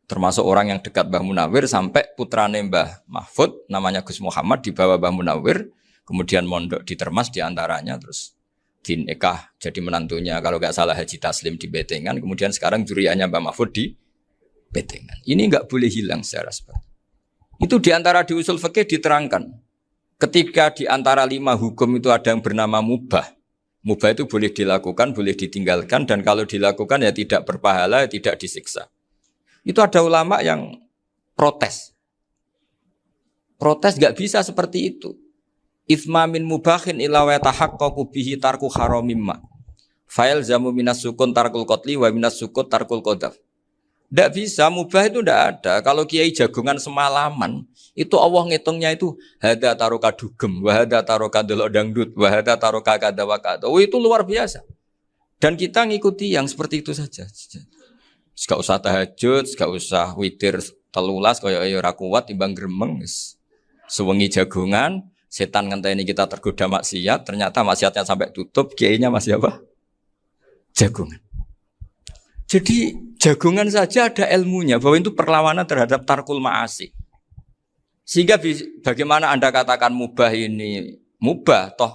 termasuk orang yang dekat Mbah Munawir sampai putrane Mbah Mahfud namanya Gus Muhammad dibawa Mbah Munawir, kemudian mondok di Termas diantaranya, terus dinikah jadi menantunya kalau nggak salah Haji Taslim di Betengan, kemudian sekarang juriannya Mbah Mahfud di Betengan. Ini nggak boleh hilang secara seperti itu. Diantara di usul fikih diterangkan ketika diantara 5 hukum itu ada yang bernama mubah. Mubah itu boleh dilakukan, boleh ditinggalkan, dan kalau dilakukan ya tidak berpahala, tidak disiksa. Itu ada ulama yang protes. Protes nggak bisa seperti itu. Ithma min mubahin illa wa tahaqqaqu bihi tarku haramimma. Fa'il zamu minas sukun tarkul qatli wa minas sukut tarkul qadaf. Tidak bisa, mubah itu tidak ada. Kalau kiai jagungan semalaman, itu Allah ngitungnya itu hada taroka dugem, wahada taroka delok dangdut, wahada taroka kada wakada. Oh, itu luar biasa. Dan kita ngikuti yang seperti itu saja. Gak usah tahajud, gak usah witir telulas, kaya ora kuat timbang gremeng. Sewengi jagungan, setan ngenteni kita tergoda maksiat, ternyata maksiatnya sampai tutup, kiainya masih apa? Jagungan. Jadi jagungan saja ada ilmunya bahwa itu perlawanan terhadap tarkul ma'asi. Sehingga bagaimana Anda katakan mubah ini mubah, toh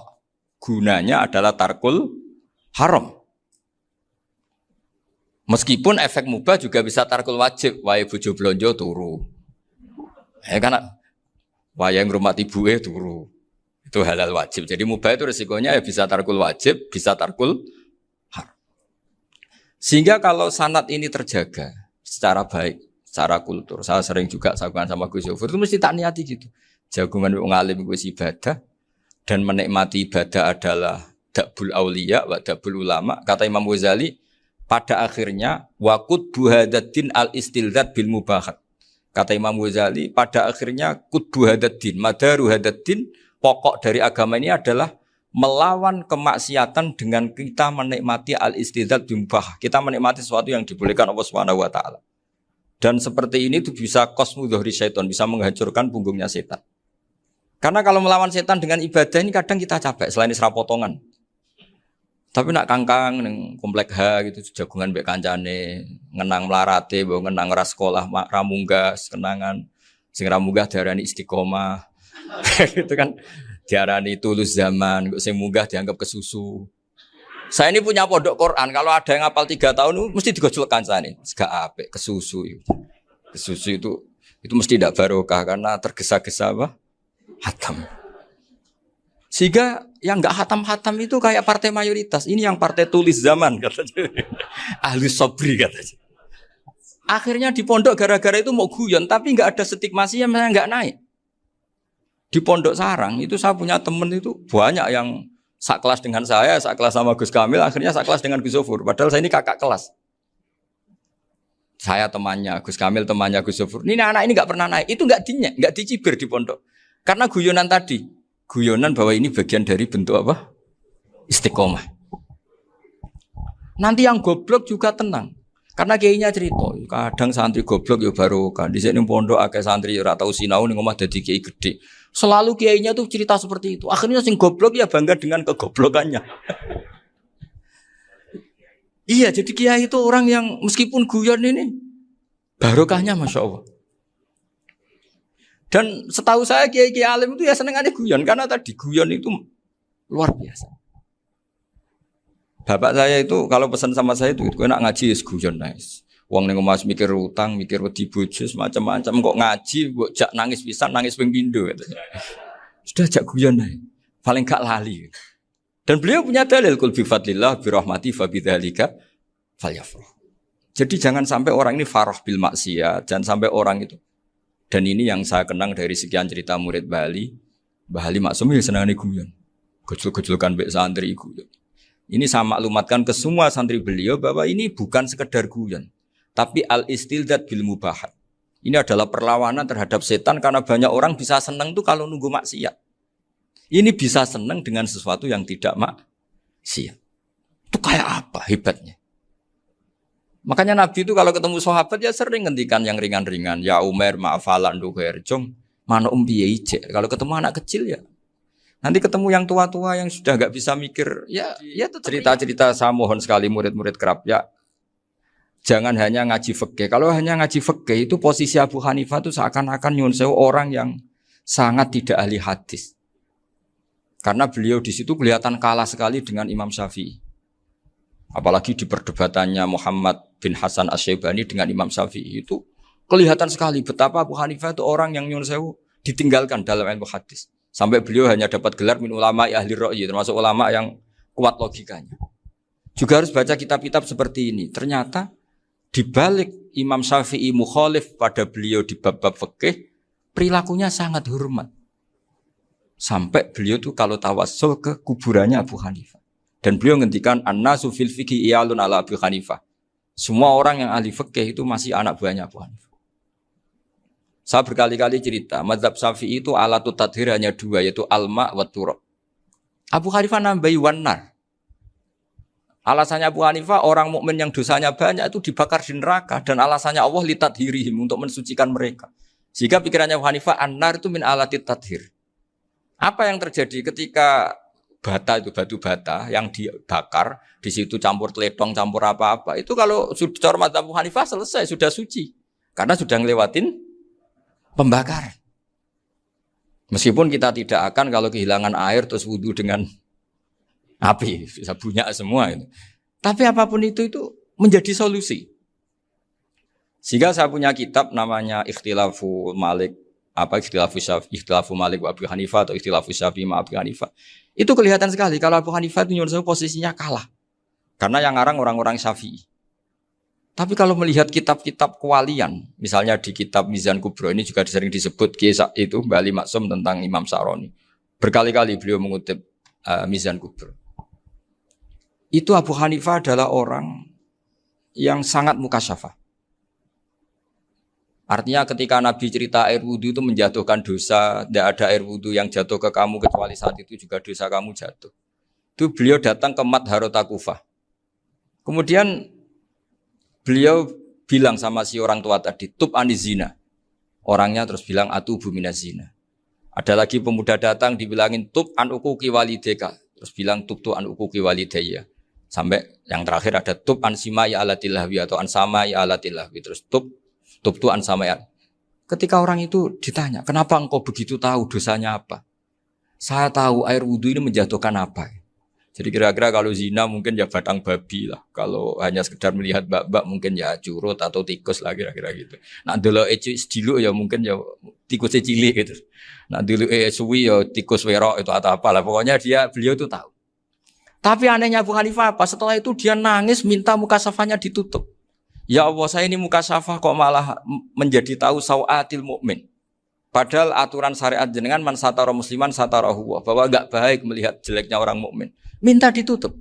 gunanya adalah tarkul haram. Meskipun efek mubah juga bisa tarkul wajib, wae bojo blonjo turu. Karena wae ngrumat ibuke turu. Itu halal wajib. Jadi mubah itu resikonya ya bisa tarkul wajib, bisa tarkul haram. Sehingga kalau sanad ini terjaga secara baik, secara kultur, saya sering juga sakuan sama Gus Yofur, itu mesti tak niati gitu. Jagungan wong alim kuwi ibadah dan menikmati ibadah adalah dabul auliya wa dabul ulama. Kata Imam Ghazali, pada akhirnya waqud buhadatin al-istilzat bil mubahat. Kata Imam Ghazali, pada akhirnya qudbu hadaddin, madaru hadaddin, pokok dari agama ini adalah melawan kemaksiatan dengan kita menikmati al-istidzat bimubah. Kita menikmati sesuatu yang dibolehkan Allah Subhanahu wa taala. Dan seperti ini itu bisa qasmu dhuhri syaitan, bisa menghancurkan punggungnya setan. Karena kalau melawan setan dengan ibadah ini kadang kita capek selain isra potongan. Tapi nak kangkang ning komplek H gitu jagungan mbek kancane, ngenang melarate, mbok ngenang ora sekolah ramunggah, kenangan sing ramunggah diarani istiqomah. Gitu kan. Diarani tulus zaman, kok sing munggah dianggap kesusu. Saya ini punya pondok Quran, kalau ada yang hafal 3 tahun mesti digojlok kancane. Gak apik kesusu itu. Kesusu itu mesti tidak barokah karena tergesa-gesa apa? Hatam. Sehingga yang enggak hatam-hatam itu kayak partai mayoritas. Ini yang partai tulis zaman katanya. Ahli sobri katanya. Akhirnya di pondok gara-gara itu mau guyon tapi enggak ada stigmasi yang enggak naik. Di Pondok Sarang itu saya punya teman itu banyak yang sekelas dengan saya, sekelas sama Gus Kamil, akhirnya sekelas dengan Gus Zofur. Padahal saya ini kakak kelas. Saya temannya, Gus Kamil temannya Gus Zofur. Ini anak ini nggak pernah naik, itu nggak dicibir di pondok. Karena guyonan tadi, guyonan bahwa ini bagian dari bentuk apa? Istiqomah. Nanti yang goblok juga tenang. Karena kiainya cerita, kadang santri goblok ya barokah. Di sini pondok akeh santri ora tau sinau ning omah dadi kiai gede. Selalu kiainya tuh cerita seperti itu. Akhirnya sing goblok ya bangga dengan kegoblokannya. Iya, jadi kiai itu orang yang meskipun guyon ini barokahnya Masya Allah. Dan setahu saya kiai-kiai alim itu ya senengannya guyon karena tadi guyon itu luar biasa. Bapak saya itu kalau pesan sama saya itu enak ngaji ya guyon nice. Wong ning omah mikir utang, mikir wedi bojo macam-macam kok ngaji mbok jak nangis pisan, nangis ping pindho katanya. Sudah jak guyon ae. Paling gak lali. Dan beliau punya dalil kul bi fadlillah bi rahmati fa bidzalika falyafrah. Jadi jangan sampai orang ini farah bil maksiyat, jangan sampai orang itu. Dan ini yang saya kenang dari sekian cerita murid Bali. Mbah Ali Maksum ya senangane guyon. Gejol-gejolkan mbek santri guyon. Ini saya maklumatkan ke semua santri beliau bahwa ini bukan sekedar guyon, tapi al-istildad bil mubahat. Ini adalah perlawanan terhadap setan karena banyak orang bisa senang tuh kalau nunggu maksiat. Ini bisa senang dengan sesuatu yang tidak maksiat. Itu kayak apa hebatnya? Makanya Nabi itu kalau ketemu sahabat ya sering ngendikan yang ringan-ringan. Ya Umar ma'afalan duher jong. Mana piye ijek. Kalau ketemu anak kecil ya. Nanti ketemu yang tua-tua yang sudah enggak bisa mikir. Ya cerita-cerita saya mohon sekali murid-murid kerap. Ya jangan hanya ngaji fikih. Kalau hanya ngaji fikih itu posisi Abu Hanifah itu seakan-akan nyun sewu orang yang sangat tidak ahli hadis. Karena beliau di situ kelihatan kalah sekali dengan Imam Syafi'i. Apalagi di perdebatannya Muhammad bin Hasan Asy-Syaibani dengan Imam Syafi'i itu kelihatan sekali betapa Abu Hanifah itu orang yang nyun sewu ditinggalkan dalam ilmu hadis. Sampai beliau hanya dapat gelar min ulama ahli ra'yi, termasuk ulama yang kuat logikanya. Juga harus baca kitab-kitab seperti ini. Ternyata di balik Imam Syafi'i mukhalif pada beliau di bab-bab fikih, perilakunya sangat hormat. Sampai beliau tuh kalau tawassul ke kuburannya Abu Hanifah. Dan beliau ngendikan an-nasu fil fiqhi iyalun ala Abu Hanifah. Semua orang yang ahli fikih itu masih anak buahnya Abu Hanifah. Saya berkali-kali cerita, mazhab Syafi'i itu alatut tadhir hanya dua, yaitu al-ma' wa turab. Abu Hanifah nambahi wanar. Alasannya Abu Hanifah, orang mukmin yang dosanya banyak itu dibakar di neraka. Dan alasannya Allah litadhirihim, untuk mensucikan mereka. Sehingga pikirannya Abu Hanifah, an-nar itu min alatit tadhir. Apa yang terjadi ketika bata itu batu bata yang dibakar, di situ campur teletong, campur apa-apa. Itu kalau sudah mazhab Abu Hanifah selesai, sudah suci. Karena sudah ngelewatin pembakaran. Meskipun kita tidak akan kalau kehilangan air terus wudu dengan api, bisa bunyak semua itu. Tapi apapun itu menjadi solusi. Sehingga saya punya kitab namanya Ikhtilafu Malik, Ikhtilafu Malik wa Abu Hanifah atau Ikhtilafu Syafi'i ma Abu Hanifah. Itu kelihatan sekali kalau Abu Hanifah itu nyuruh posisinya kalah. Karena yang ngarang orang-orang Syafi'i. Tapi kalau melihat kitab-kitab kewalian, misalnya di kitab Mizan Kubro ini juga sering disebut kisah itu Mbah Ali Maksum tentang Imam Sa'roni. Berkali-kali beliau mengutip Mizan Kubro. Itu Abu Hanifah adalah orang yang sangat mukasyafah. Artinya ketika Nabi cerita air wudu itu menjatuhkan dosa, tidak ada air wudu yang jatuh ke kamu kecuali saat itu juga dosa kamu jatuh. Itu beliau datang ke Madharota Kufah. Kemudian beliau bilang sama si orang tua tadi, tub anizina. Orangnya terus bilang, atubu minazina. Ada lagi pemuda datang dibilangin, tub an ukuki walideka. Terus bilang, tub tu an ukuki walidaya. Sampai yang terakhir ada tub an simai alatilahwi atau an samai alatilahwi. Terus tub tu an samai. Ketika orang itu ditanya, kenapa engkau begitu tahu dosanya apa? Saya tahu air wudhu ini menjatuhkan apa? Jadi kira-kira kalau zina mungkin ya batang babi lah. Kalau hanya sekedar melihat bak-bak mungkin ya curut atau tikus lah kira-kira gitu. Nah dulu sediluk ya mungkin ya tikusnya cilik gitu. Nah dulu suwi ya tikus werok itu atau apalah. Pokoknya beliau itu tahu. Tapi anehnya Abu Hanifah apa? Setelah itu dia nangis minta mukasafahnya ditutup. Ya Allah saya ini mukasafah kok malah menjadi tahu sawatil mukmin. Padahal aturan syariat jenengan man satara musliman satarahu bahwa enggak baik melihat jeleknya orang mukmin. Minta ditutup.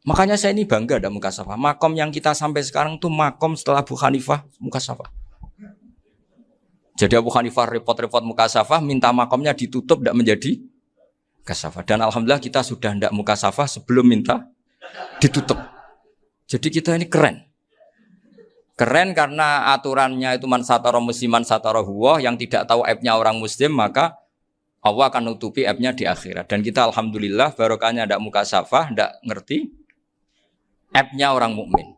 Makanya saya ini bangga ada mukasafah. Makom yang kita sampai sekarang tuh makom setelah Abu Hanifah mukasafah. Jadi Abu Hanifah repot-repot mukasafah, minta makomnya ditutup tidak menjadi mukasafah. Dan alhamdulillah kita sudah tidak mukasafah sebelum minta ditutup. Jadi kita ini keren. Keren karena aturannya itu man satara musliman satara huwa, yang tidak tahu aibnya orang muslim maka Allah akan nutupi aibnya di akhirat. Dan kita alhamdulillah barokahnya tidak mukasafah, tidak ngerti aibnya orang mukmin.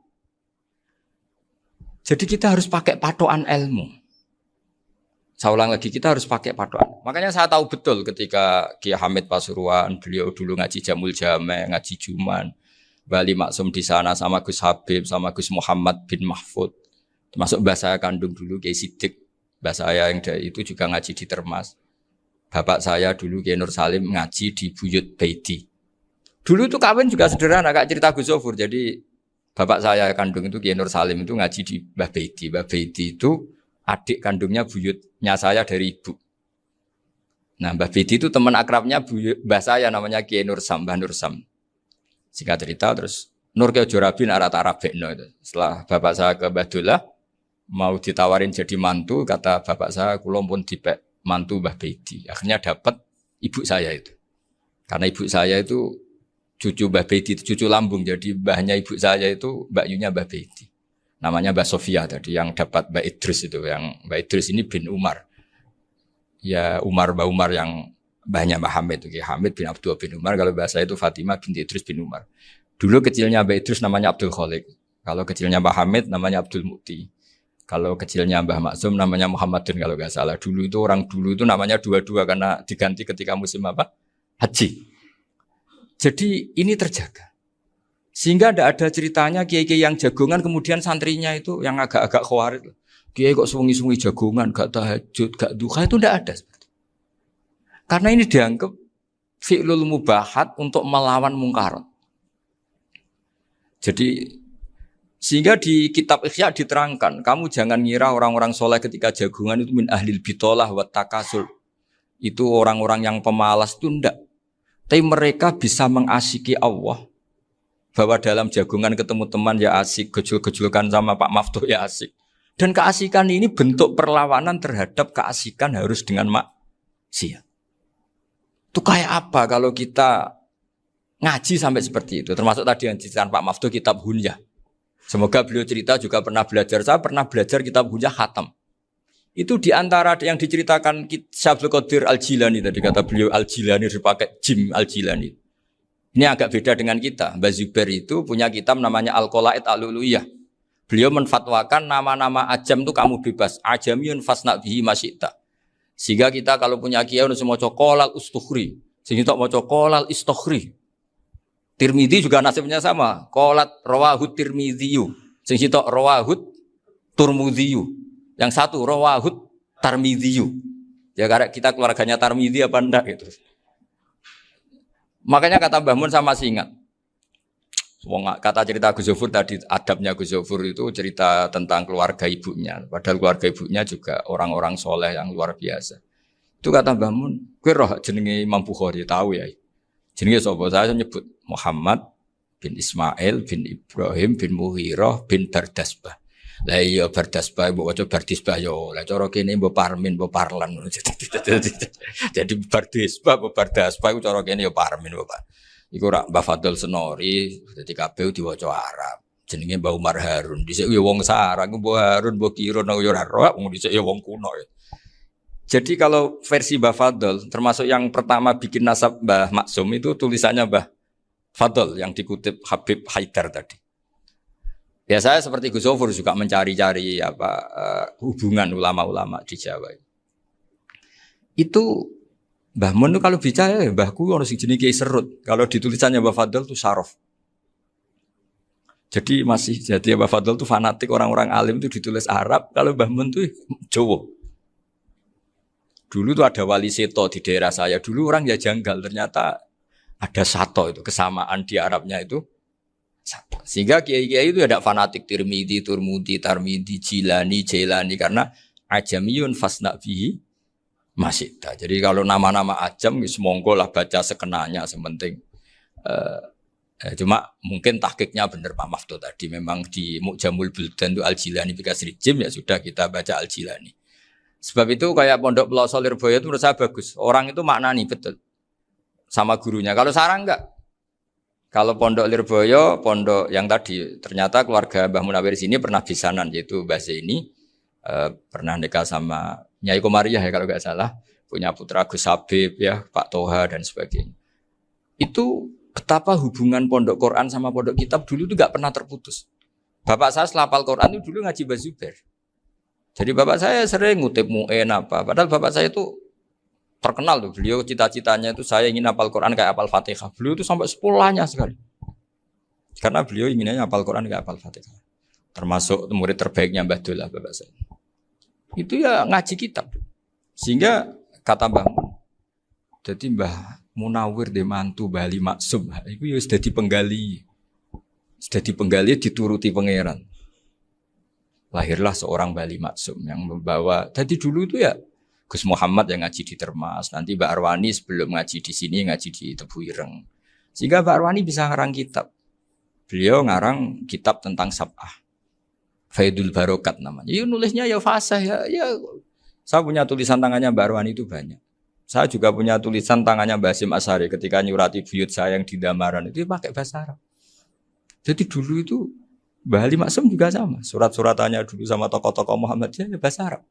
Jadi kita harus pakai patokan ilmu. Saya ulang lagi, kita harus pakai patokan. Makanya saya tahu betul ketika Kiai Hamid Pasuruan, beliau dulu ngaji Jamul Jame, ngaji Juman, Mbah Ali Maksum di sana sama Gus Habib, sama Gus Muhammad bin Mahfud. Termasuk mbah saya kandung dulu Kiai Sidik, mbah saya yang dari itu juga ngaji di Termas. Bapak saya dulu Kiai Nur Salim ngaji di Buyut Baiti. Dulu itu kawin juga sederhana, kayak cerita Gus Zofur. Jadi Bapak saya kandung itu Kiai Nur Salim itu ngaji di Mbah Beidi. Mbah Beidi itu adik kandungnya buyutnya saya dari ibu. Nah, Mbah Beidi itu teman akrabnya mbah saya namanya Kiai Nur Sam, Mbah Nur Sam. Singkat cerita terus Nur ke Jorabi arah Tarabekno itu. Setelah bapak saya ke Badullah mau ditawarin jadi mantu, kata bapak saya kula pun dipek mantu Mbah Beidi. Akhirnya dapat ibu saya itu. Karena ibu saya itu cucu Mbah Beidi, cucu lambung. Jadi mbahnya ibu saya itu Mbak Yunya Mbah Beidi. Namanya Mbah Sofia tadi yang dapat Mbak Idris itu. Yang Mbak Idris ini bin Umar. Ya Mbah Umar yang mbahnya Mbah Hamid. Hamid bin Abdullah bin Umar. Kalau bahasa itu Fatimah binti Idris bin Umar. Dulu kecilnya Mbah Idris namanya Abdul Khalik. Kalau kecilnya Mbah Hamid namanya Abdul Mukti. Kalau kecilnya Mbah Maksum namanya Muhammadun kalau nggak salah. Dulu itu namanya dua-dua karena diganti ketika musim apa? Haji. Jadi ini terjaga. Sehingga tidak ada ceritanya kiai-kiai yang jagongan kemudian santrinya itu yang agak-agak khawarit. Kiai kok sungi-sungi jagongan, gak tahajud, gak duha, itu tidak ada. Karena ini dianggap fi'lul mubahat untuk melawan mungkarat. Jadi sehingga di kitab Ihya diterangkan, kamu jangan ngira orang-orang soleh ketika jagungan itu min ahlil bitolah wa takasul. Itu orang-orang yang pemalas itu enggak. Tapi mereka bisa mengasyiki Allah. Bahwa dalam jagungan ketemu teman ya asik, gejul-gejulkan sama Pak Maftuh ya asik. Dan keasikan ini bentuk perlawanan terhadap keasikan harus dengan maksiat. Itu kayak apa kalau kita ngaji sampai seperti itu. Termasuk tadi yang diceritakan Pak Maftuh kitab Hunyah. Semoga beliau cerita juga pernah belajar. Saya pernah belajar kitab Hunyah khatam. Itu diantara yang diceritakan Syabdul Qadir Al-Jilani. Tadi kata beliau Al-Jilani dipakai Jim Al-Jilani. Ini agak beda dengan kita. Mbah Zubair itu punya kitab namanya Al-Qolaid Al-Uluyah. Beliau menfatwakan nama-nama ajam itu kamu bebas. Ajamiyun fasna bihi masyita. Sehingga kita kalau punya kiai harus mau kolal ustukhri. Sehingga mau kolal istukhri. Tirmidzi juga nasibnya sama. Qolat rawahut Tirmidziyu. Sing sitok rawahut Turmudziyu. Yang satu rawahut Tarmidziyu. Ya karena kita keluarganya Tarmidzi apa enggak gitu. Makanya kata Mbah Mun sama masih ingat. Kata cerita Gus Zofur tadi, adabnya Gus Zofur itu cerita tentang keluarga ibunya. Padahal keluarga ibunya juga orang-orang soleh yang luar biasa. Itu kata Mbah Mun, kowe roh jenenge Imam Bukhari tahu ya. Jenenge sapa? Saya nyebut Muhammad bin Ismail bin Ibrahim bin Mughirah bin Bardasbah. Lah iya Bardasbah mbok waca Bardisbah yo. Lah cara kene mbok Parmin mbok Parlan. Jadi Bardisbah mbok Bardasbah iku cara kene yo Parmin mbok. Iku rak Mbah Fadl Senori dadi kabeh diwaca Arab. Jenenge Mbah Umar Harun. Dhisik yo wong sarang Mbah Harun mbok kira nang yo ora roh, dhisik yo wong kuno ya. Jadi kalau versi Mbah Fadl, termasuk yang pertama bikin nasab Mbah Maksum itu tulisannya Mbah Fadl yang dikutip Habib Haidar tadi. Ya saya seperti Gus Zofur juga mencari-cari hubungan ulama-ulama di Jawa. Itu Mbah Mun itu kalau bicara mbahku ono sing jenenge Kiai Serut. Kalau ditulisannya Mbah Fadl itu Sarof. Jadi Mbah Fadl itu fanatik orang-orang alim itu ditulis Arab, kalau Mbah Mun itu Jawa. Dulu tuh ada wali seto di daerah saya. Dulu orang ya janggal, ternyata ada sato itu, kesamaan di Arabnya itu sato. Sehingga kiai-kiai itu ada fanatik Tirmidzi, Turmudi, Tarmidi, Jilani, Jailani karena ajamiyun fasna bihi masyita. Jadi kalau nama-nama ajam monggo lah baca sekenanya sementing. Cuma mungkin tahqiqnya benar Pak Maftuh tadi. Memang di Mu'jamul Buldan itu Al-Jilani Bikasri Jim ya sudah kita baca Al-Jilani. Sebab itu kayak Pondok Pelosok Lirboyo itu menurut saya bagus. Orang itu maknani betul sama gurunya. Kalau sarang enggak. Kalau Pondok Lirboyo, pondok yang tadi ternyata keluarga Mbah Munawir sini pernah bisanan yaitu Mbah Zaini pernah nikah sama Nyai Komariah ya kalau enggak salah, punya putra Gus Habib ya, Pak Toha dan sebagainya. Itu betapa hubungan pondok Quran sama pondok kitab dulu itu enggak pernah terputus. Bapak saya setelah hafal Quran itu dulu ngaji Mbah Zubair. Jadi bapak saya sering ngutip mu'en apa. Padahal bapak saya itu terkenal tuh. Beliau cita-citanya itu saya ingin hafal Quran kayak hafal Fatihah. Beliau itu sampai 10-nya sekali. Karena beliau inginnya hafal Quran kayak hafal Fatihah. Termasuk murid terbaiknya Mbah Dullah bapak saya. Itu ya ngaji kitab. Sehingga kata Mbah Mun, jadi Mbah Munawir de mantu Bali Maksum. Itu ya sudah dipenggali. Jadi penggali dituruti pangeran. Lahirlah seorang Bali Maksum yang membawa. Jadi dulu itu ya Gus Muhammad yang ngaji di Termas, nanti Mbak Arwani sebelum ngaji di sini ngaji di Tebu Ireng. Sehingga Mbak Arwani bisa ngarang kitab. Beliau ngarang kitab tentang Sab'ah. Faidul Barokat namanya. Ya nulisnya ya fasih ya. Saya punya tulisan tangannya Mbak Arwani itu banyak. Saya juga punya tulisan tangannya Mbak Hasyim Asy'ari ketika nyurati buyut saya yang di Damaran itu pakai bahasa Arab. Jadi dulu itu Mbah Ali Maksum juga sama. Surat-suratannya dulu sama tokoh-tokoh Muhammadiyah ya bahasa Arab.